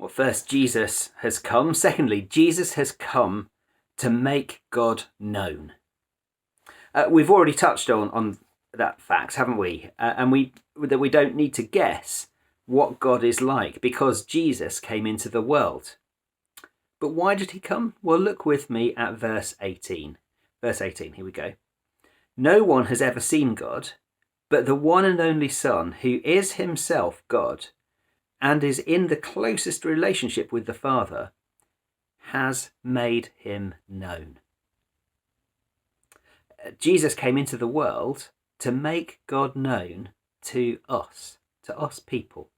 Well, first, Jesus has come. Secondly, Jesus has come to make God known. We've already touched on that fact, haven't we? And that we don't need to guess what God is like because Jesus came into the world. But why did he come? Well, look with me at verse 18. Verse 18, here we go. No one has ever seen God, but the one and only Son, who is himself God and is in the closest relationship with the Father, has made him known. Jesus came into the world to make God known to us people.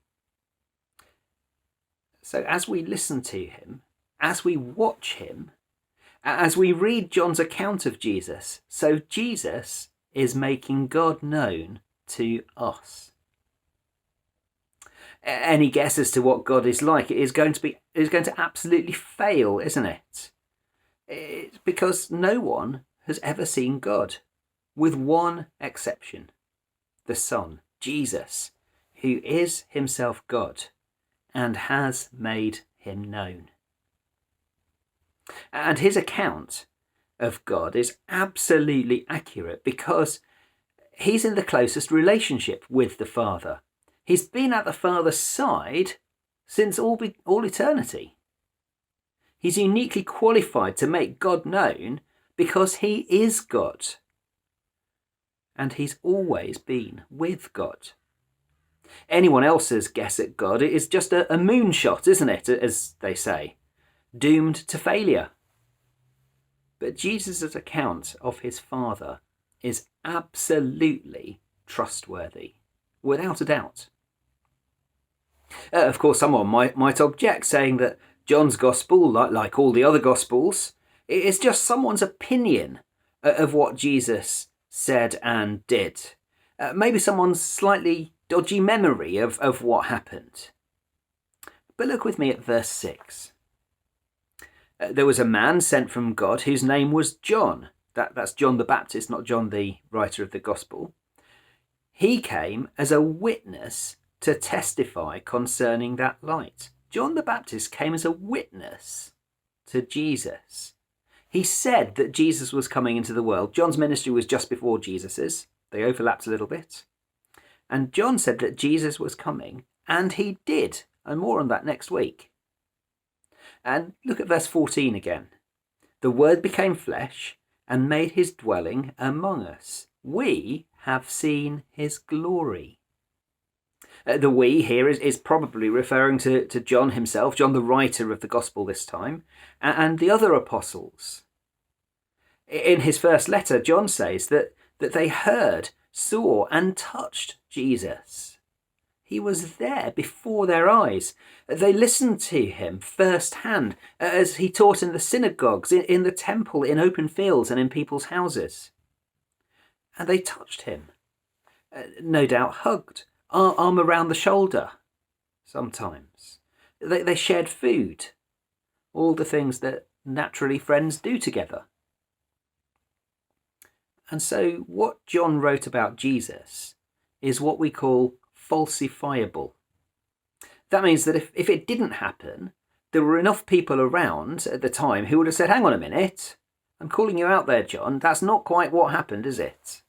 So as we listen to him, as we watch him, as we read John's account of Jesus, so Jesus is making God known to us. Any guess as to what God is like is going to absolutely fail, isn't it? It's because no one has ever seen God, with one exception, the Son, Jesus, who is himself God and has made him known. And his account of God is absolutely accurate because he's in the closest relationship with the Father. He's been at the Father's side since all eternity. He's uniquely qualified to make God known because he is God. And he's always been with God. Anyone else's guess at God is just a moonshot, isn't it, as they say, doomed to failure. But Jesus' account of his Father is absolutely trustworthy, without a doubt. Of course, someone might object, saying that John's Gospel, like all the other Gospels, is just someone's opinion of what Jesus said and did. Maybe someone's slightly dodgy memory of what happened. But look with me at verse 6. There was a man sent from God whose name was John. That's John the Baptist, not John the writer of the Gospel. He came as a witness to testify concerning that light. John the Baptist came as a witness to Jesus. He said that Jesus was coming into the world. John's ministry was just before Jesus's. They overlapped a little bit. And John said that Jesus was coming, and he did. And more on that next week. And look at verse 14 again. The Word became flesh and made his dwelling among us. We have seen his glory. The we here is probably referring to John himself, John the writer of the Gospel this time, and the other apostles. In his first letter, John says that they heard, saw and touched Jesus. He was there before their eyes. They listened to him firsthand as he taught in the synagogues, in the temple, in open fields and in people's houses. And they touched him, no doubt hugged, arm around the shoulder sometimes. They shared food, all the things that naturally friends do together. And so what John wrote about Jesus is what we call falsifiable. That means that if it didn't happen, there were enough people around at the time who would have said, hang on a minute, I'm calling you out there, John, that's not quite what happened, is it?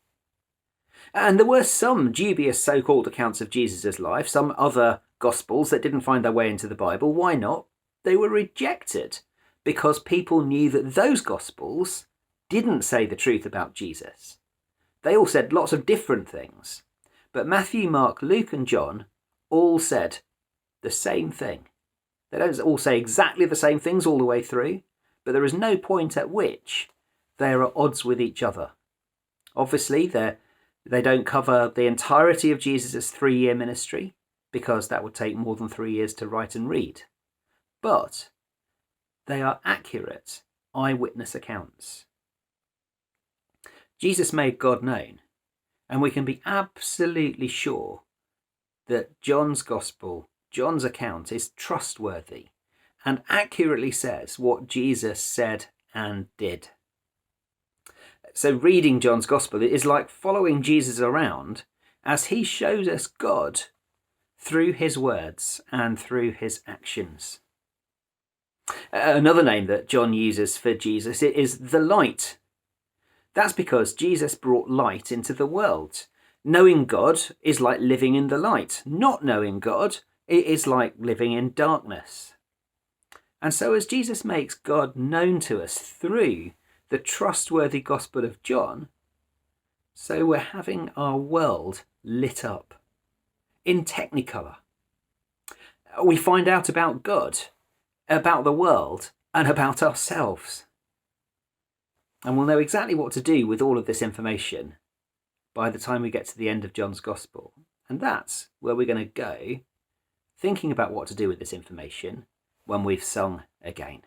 And there were some dubious so-called accounts of Jesus' life, some other Gospels that didn't find their way into the Bible. Why not? They were rejected because people knew that those Gospels didn't say the truth about Jesus. They all said lots of different things. But Matthew, Mark, Luke and John all said the same thing. They don't all say exactly the same things all the way through, but there is no point at which they are at odds with each other. Obviously, they don't cover the entirety of Jesus' 3-year ministry, because that would take more than 3 years to write and read. But they are accurate eyewitness accounts. Jesus made God known, and we can be absolutely sure that John's Gospel, John's account, is trustworthy and accurately says what Jesus said and did. So reading John's Gospel is like following Jesus around as he shows us God through his words and through his actions. Another name that John uses for Jesus is the light. That's because Jesus brought light into the world. Knowing God is like living in the light. Not knowing God is like living in darkness. And so as Jesus makes God known to us through the trustworthy Gospel of John, so we're having our world lit up in Technicolor. We find out about God, about the world, and about ourselves. And we'll know exactly what to do with all of this information by the time we get to the end of John's Gospel. And that's where we're going to go, thinking about what to do with this information when we've sung again.